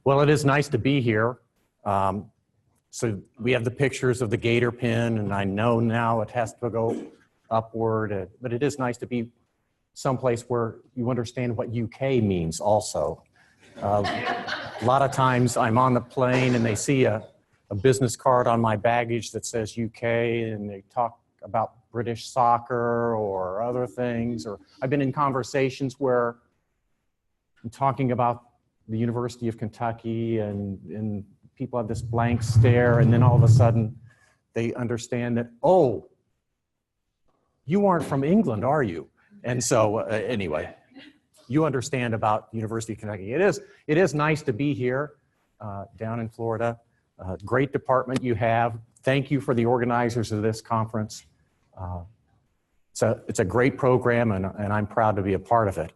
Well, it is nice to be here. So we have the pictures of the gator pin, and I know now it has to go upward, but it is nice to be someplace where you understand what UK means also. A lot of times I'm on the plane and they see a business card on my baggage that says UK, and they talk about British soccer or other things, or I've been in conversations where I'm talking about the University of Kentucky and people have this blank stare, and then all of a sudden they understand that, oh, you aren't from England, are you? And so anyway, you understand about University of Kentucky. It is nice to be here down in Florida. Great department you have. Thank you for the organizers of this conference. It's a great program, and I'm proud to be a part of it.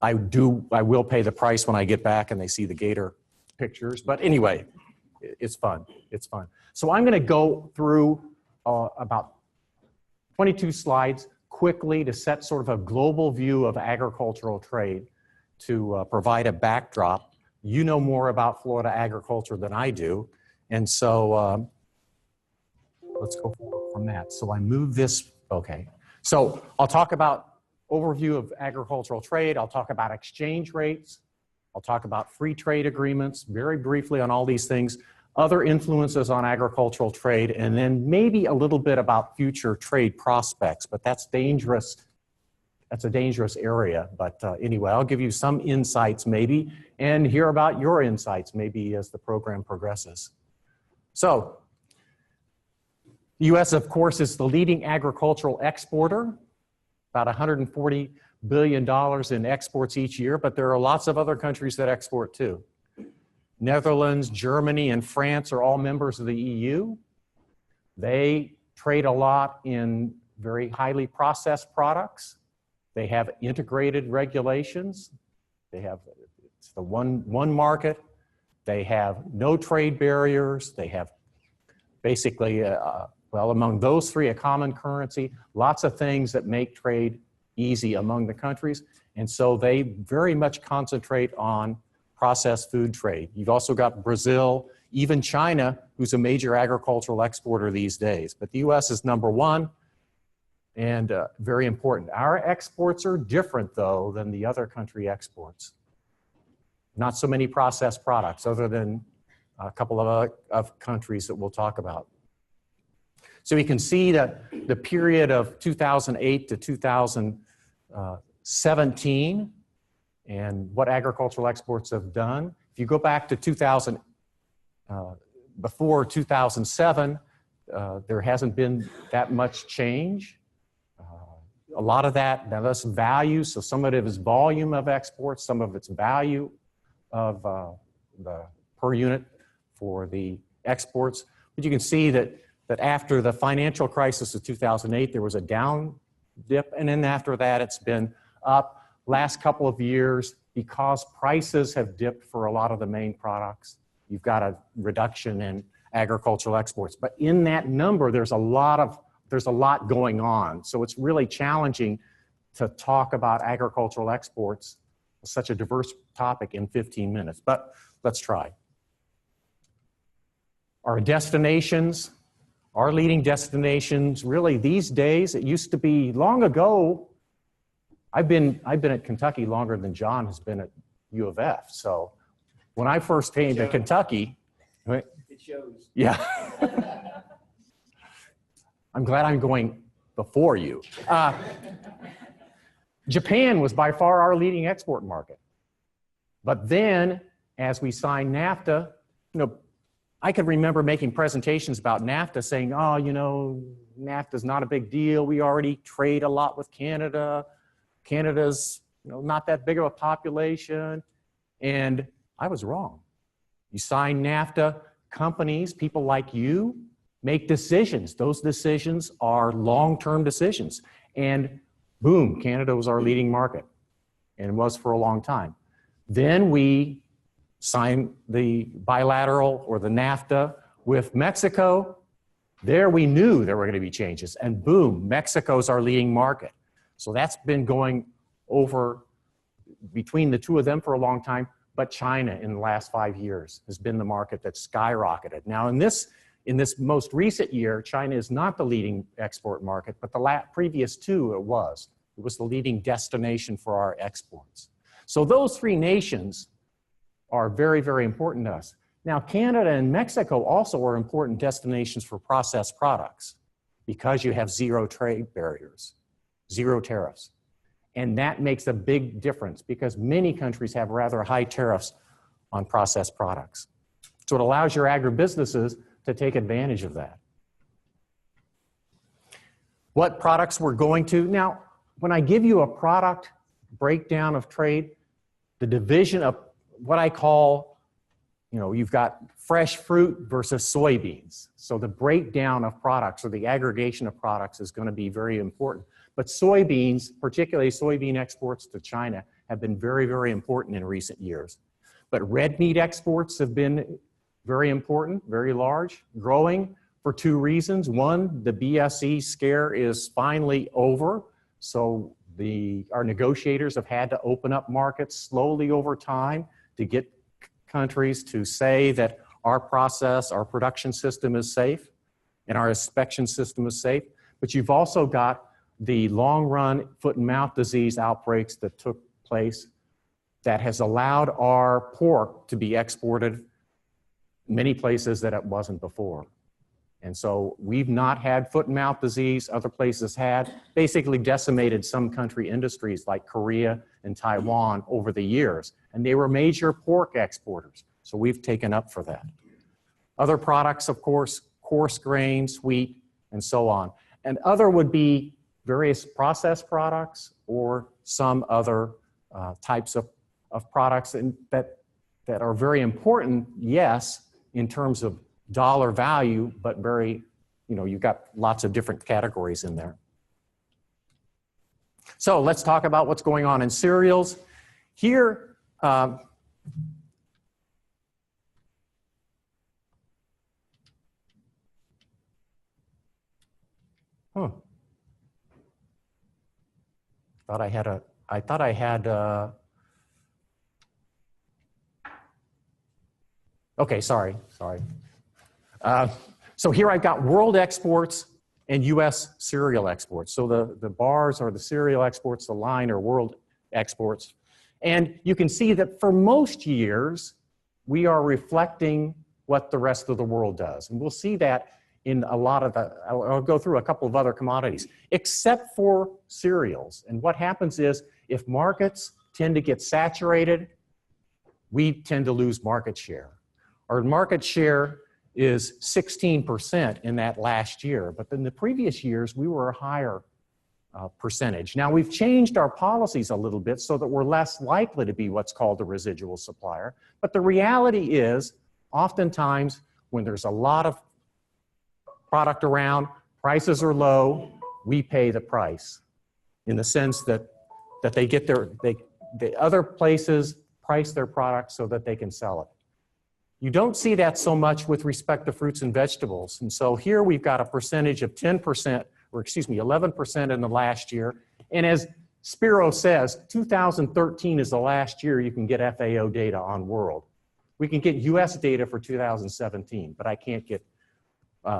I will pay the price when I get back and they see the gator pictures. But anyway, it's fun. It's fun. So I'm going to go through about 22 slides quickly to set sort of a global view of agricultural trade to provide a backdrop. You know more about Florida agriculture than I do. And so let's go forward from that. So I move this. Okay. So I'll talk about overview of agricultural trade. I'll talk about exchange rates. I'll talk about free trade agreements, very briefly on all these things, other influences on agricultural trade, and then maybe a little bit about future trade prospects, but that's dangerous. That's a dangerous area. But anyway, I'll give you some insights maybe, and hear about your insights maybe as the program progresses. So, the U.S., of course, is the leading agricultural exporter, about $140 billion in exports each year, but there are lots of other countries that export too. Netherlands, Germany, and France are all members of the EU. They trade a lot in very highly processed products. They have integrated regulations. It's the one market. They have no trade barriers. They have basically, well, among those three, a common currency, lots of things that make trade easy among the countries. And so they very much concentrate on processed food trade. You've also got Brazil, even China, who's a major agricultural exporter these days. But the US is number one and very important. Our exports are different, though, than the other country exports. Not so many processed products, other than a couple of countries that we'll talk about. So you can see that the period of 2008 to 2017 and what agricultural exports have done. If you go back to before 2007, there hasn't been that much change. A lot of that, now that's value, so some of it is volume of exports, some of it's value of the per unit for the exports. But you can see that after the financial crisis of 2008, there was a down dip, and then after that, it's been up. Last couple of years, because prices have dipped for a lot of the main products, you've got a reduction in agricultural exports. But in that number, there's a lot going on. So it's really challenging to talk about agricultural exports, such a diverse topic, in 15 minutes. But let's try. Our destinations. Our leading destinations, really these days, it used to be long ago. I've been at Kentucky longer than John has been at U of F. So when I first came to Kentucky, it shows. Yeah. I'm glad I'm going before you. Japan was by far our leading export market. But then, as we signed NAFTA, I could remember making presentations about NAFTA saying, oh, NAFTA's not a big deal. We already trade a lot with Canada. Canada's not that big of a population. And I was wrong. You sign NAFTA, companies, people like you, make decisions. Those decisions are long-term decisions. And boom, Canada was our leading market, and was for a long time. Then we signed the bilateral or the NAFTA with Mexico. There we knew there were going to be changes, and boom, Mexico's our leading market. So that's been going over between the two of them for a long time. but China in the last 5 years has been the market that skyrocketed. Now in this most recent year, China is not the leading export market, but the previous two it was. It was the leading destination for our exports. So those three nations are very, very important to us. Now Canada and Mexico also are important destinations for processed products because you have zero trade barriers, zero tariffs. And that makes a big difference because many countries have rather high tariffs on processed products. So it allows your agribusinesses to take advantage of that. What products we're going to? Now, when I give you a product breakdown of trade, the division of what I call, you've got fresh fruit versus soybeans. So the breakdown of products or the aggregation of products is going to be very important. But soybeans, particularly soybean exports to China, have been very, very important in recent years. But red meat exports have been very important, very large, growing for two reasons. One, the BSE scare is finally over. So our negotiators have had to open up markets slowly over time to get countries to say that our process, our production system is safe and our inspection system is safe. But you've also got the long-run foot and mouth disease outbreaks that took place that has allowed our pork to be exported many places that it wasn't before. And so we've not had foot and mouth disease, other places had, basically decimated some country industries like Korea and Taiwan over the years. And they were major pork exporters. So we've taken up for that. Other products, of course, coarse grains, wheat, and so on. And other would be various processed products or some other types of products that are very important, yes, in terms of dollar value, but very, you've got lots of different categories in there. So let's talk about what's going on in cereals. Here, Thought I had okay, sorry. So here I've got world exports and US cereal exports. So the bars are the cereal exports, the line are world exports. And you can see that for most years, we are reflecting what the rest of the world does. And we'll see that in a lot of I'll go through a couple of other commodities, except for cereals. And what happens is if markets tend to get saturated, we tend to lose market share. Our market share is 16% in that last year, but in the previous years, we were a higher percentage. Now, we've changed our policies a little bit so that we're less likely to be what's called a residual supplier. But the reality is, oftentimes, when there's a lot of product around, prices are low, we pay the price in the sense that they get the other places price their products so that they can sell it. You don't see that so much with respect to fruits and vegetables. And so here we've got a percentage of 10%, or excuse me, 11% in the last year. And as Spiro says, 2013 is the last year you can get FAO data on world. We can get US data for 2017, but I can't get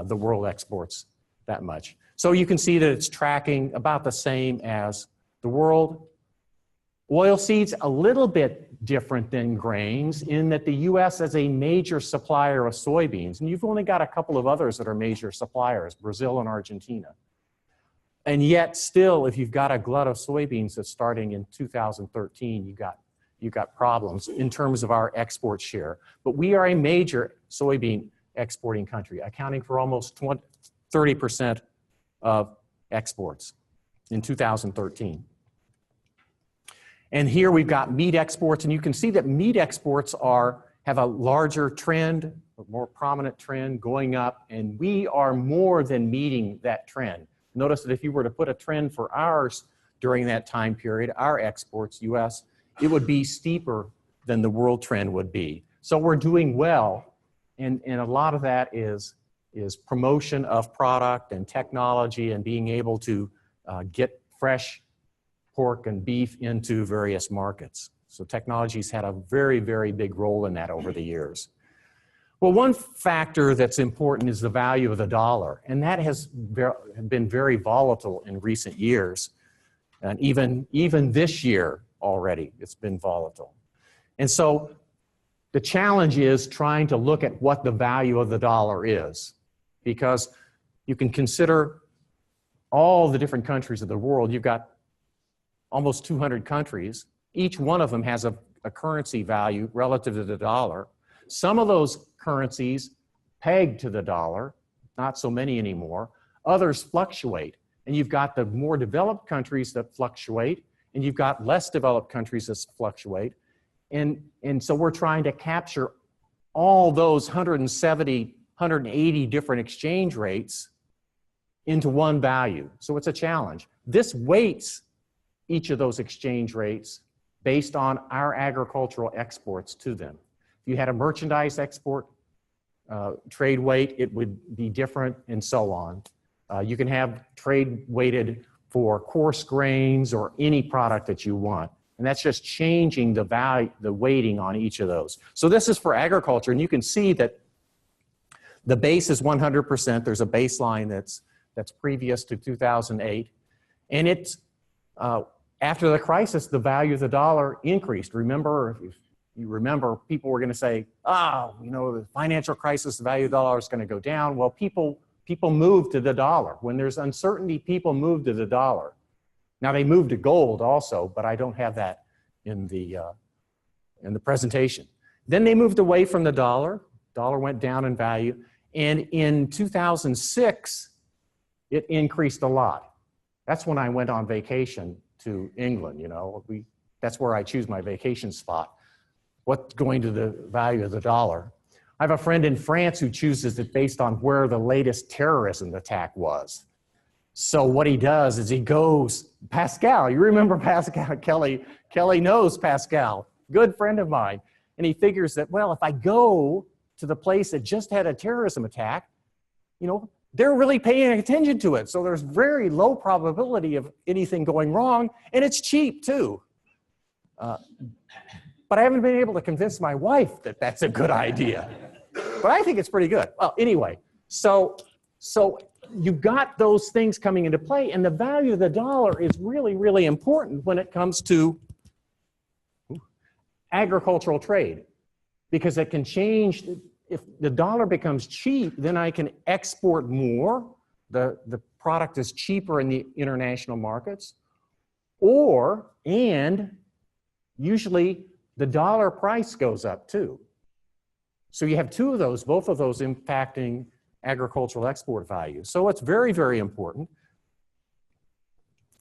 the world exports that much. So you can see that it's tracking about the same as the world. Oilseeds, a little bit different than grains in that the US is a major supplier of soybeans, and you've only got a couple of others that are major suppliers, Brazil and Argentina. And yet still, if you've got a glut of soybeans that's starting in 2013, you've got problems in terms of our export share. But we are a major soybean exporting country, accounting for almost 30% of exports in 2013. And here we've got meat exports, and you can see that meat exports have a larger trend, a more prominent trend going up, and we are more than meeting that trend. Notice that if you were to put a trend for ours during that time period, our exports, US, it would be steeper than the world trend would be. So we're doing well, and a lot of that is promotion of product and technology and being able to get fresh pork and beef into various markets. So technology's had a very, very big role in that over the years. Well, one factor that's important is the value of the dollar, and that has been very volatile in recent years. And even this year already, it's been volatile. And so the challenge is trying to look at what the value of the dollar is, because you can consider all the different countries of the world. You've got almost 200 countries. Each one of them has a currency value relative to the dollar. Some of those currencies pegged to the dollar, not so many anymore. Others fluctuate. And you've got the more developed countries that fluctuate, and you've got less developed countries that fluctuate. And so we're trying to capture all those 170, 180 different exchange rates into one value. So it's a challenge. This weights each of those exchange rates based on our agricultural exports to them. If you had a merchandise export trade weight, it would be different, and so on. You can have trade weighted for coarse grains or any product that you want. And that's just changing the value, the weighting on each of those. So this is for agriculture, and you can see that the base is 100%. There's a baseline that's previous to 2008. And it's, after the crisis, the value of the dollar increased. Remember, if you remember, people were going to say, you know, the financial crisis, the value of the dollar is going to go down. Well, people move to the dollar. When there's uncertainty, people move to the dollar. Now they move to gold also, but I don't have that in the presentation. Then they moved away from the dollar. Dollar went down in value. And in 2006, it increased a lot. That's when I went on vacation to England, you know. That's where I choose my vacation spot. What's going to the value of the dollar? I have a friend in France who chooses it based on where the latest terrorism attack was. So what he does is he goes, Pascal, you remember Pascal, Kelly knows Pascal, good friend of mine. And he figures that, well, if I go to the place that just had a terrorism attack, you know, they're really paying attention to it. So there's very low probability of anything going wrong, and it's cheap too. But I haven't been able to convince my wife that that's a good idea. But I think it's pretty good. Well, anyway, so you've got those things coming into play, and the value of the dollar is really, really important when it comes to agricultural trade, because it can change. If the dollar becomes cheap, then I can export more. The product is cheaper in the international markets, and usually the dollar price goes up too. So you have two of those, both of those impacting agricultural export value. So it's very, very important.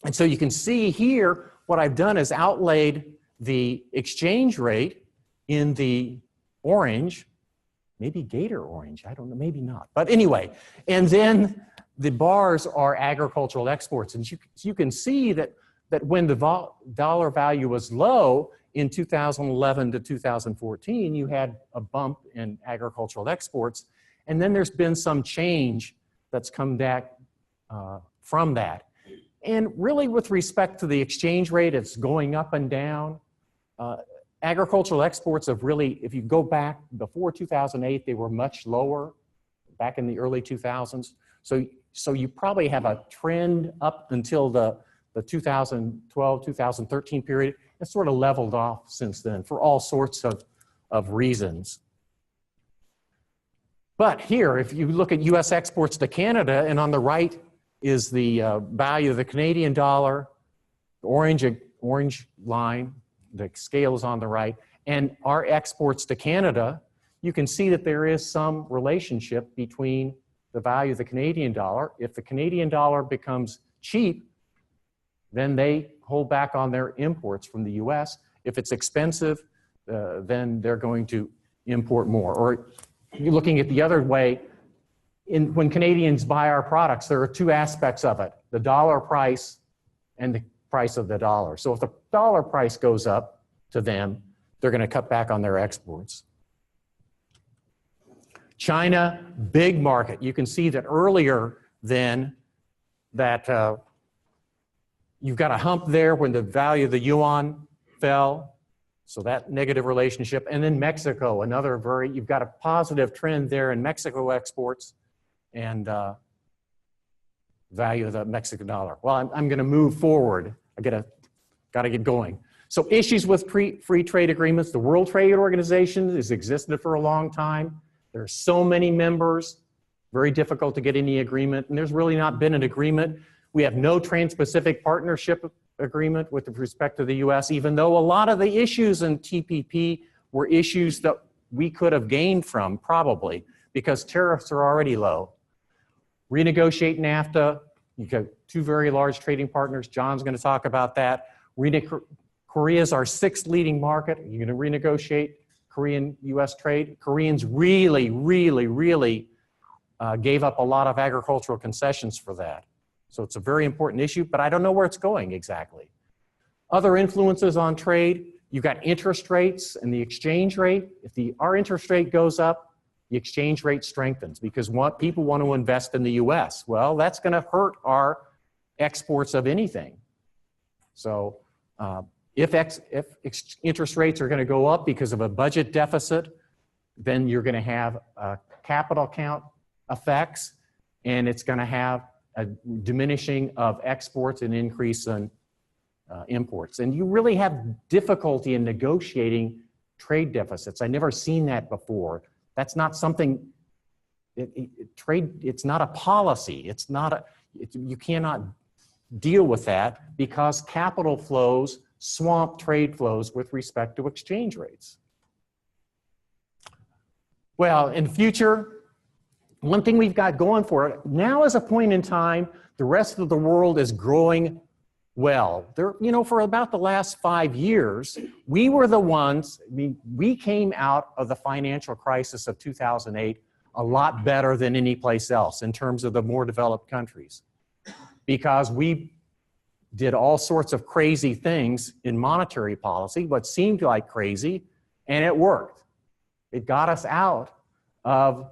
And so you can see here, what I've done is outlaid the exchange rate in the orange, maybe Gator orange, I don't know, maybe not. But anyway, and then the bars are agricultural exports. And you can see that when the dollar value was low in 2011 to 2014, you had a bump in agricultural exports. And then there's been some change that's come back from that. And really with respect to the exchange rate, it's going up and down. Agricultural exports have really, if you go back before 2008, they were much lower back in the early 2000s. So you probably have a trend up until the 2012, 2013 period. It's sort of leveled off since then for all sorts of reasons. But here, if you look at US exports to Canada, and on the right is the value of the Canadian dollar, the orange line, the scale is on the right, and our exports to Canada, you can see that there is some relationship between the value of the Canadian dollar. If the Canadian dollar becomes cheap, then they hold back on their imports from the US. If it's expensive, then they're going to import more. Or you're looking at the other way, when Canadians buy our products, there are two aspects of it, the dollar price and the price of the dollar. So if the dollar price goes up to them, they're going to cut back on their exports. China, big market. You can see that earlier then that you've got a hump there when the value of the yuan fell. So that negative relationship. And then Mexico, another you've got a positive trend there in Mexico exports and value of the Mexican dollar. Well, I'm going to move forward. I got to get going. So issues with free trade agreements. The World Trade Organization has existed for a long time. There are so many members, very difficult to get any agreement, and there's really not been an agreement. We have no Trans-Pacific Partnership Agreement with respect to the U.S., even though a lot of the issues in TPP were issues that we could have gained from, probably, because tariffs are already low. Renegotiate NAFTA. You've got two very large trading partners. John's going to talk about that. Korea is our 6th leading market. You're going to renegotiate Korean-U.S. trade. Koreans really, really, really gave up a lot of agricultural concessions for that. So it's a very important issue, but I don't know where it's going exactly. Other influences on trade, you've got interest rates and the exchange rate. If our interest rate goes up, the exchange rate strengthens because people want to invest in the U.S. Well, that's going to hurt our exports of anything. So if interest rates are going to go up because of a budget deficit, then you're going to have capital count effects, and it's going to have a diminishing of exports and increase in imports. And you really have difficulty in negotiating trade deficits. I've never seen that before. That's not something, it's not a policy. You cannot deal with that because capital flows swamp trade flows with respect to exchange rates. Well, in the future, one thing we've got going for it, now is a point in time, the rest of the world is growing well. For about the last 5 years, we were the ones, we came out of the financial crisis of 2008 a lot better than any place else in terms of the more developed countries, because we did all sorts of crazy things in monetary policy, what seemed like crazy, and it worked. It got us out of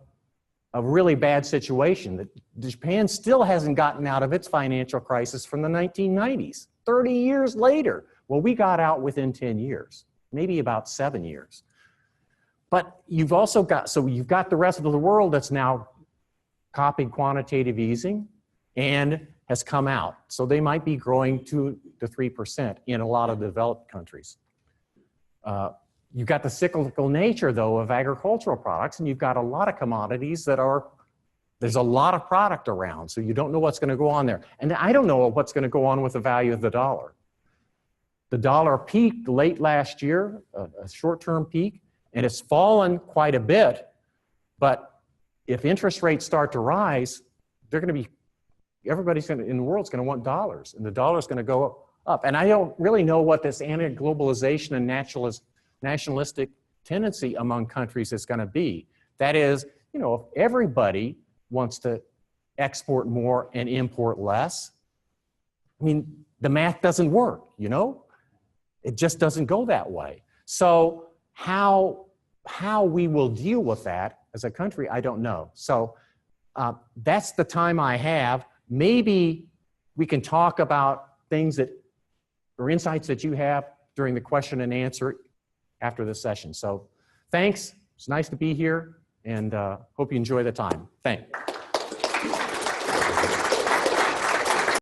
a really bad situation. Japan still hasn't gotten out of its financial crisis from the 1990s, 30 years later. Well, we got out within 10 years, maybe about 7 years. But you've also got the rest of the world that's now copied quantitative easing and has come out. So they might be growing 2 to 3% in a lot of developed countries. You've got the cyclical nature, though, of agricultural products, and you've got a lot of commodities there's a lot of product around, so you don't know what's going to go on there. And I don't know what's going to go on with the value of the dollar. The dollar peaked late last year, a short-term peak, and it's fallen quite a bit. But if interest rates start to rise, everybody's in the world's going to want dollars, and the dollar's going to go up. And I don't really know what this anti-globalization and nationalistic tendency among countries is going to be. That is, if everybody wants to export more and import less, the math doesn't work, It just doesn't go that way. So how we will deal with that as a country, I don't know. So that's the time I have. Maybe we can talk about things or insights that you have during the question and answer after this session. So thanks. It's nice to be here, and hope you enjoy the time. Thanks.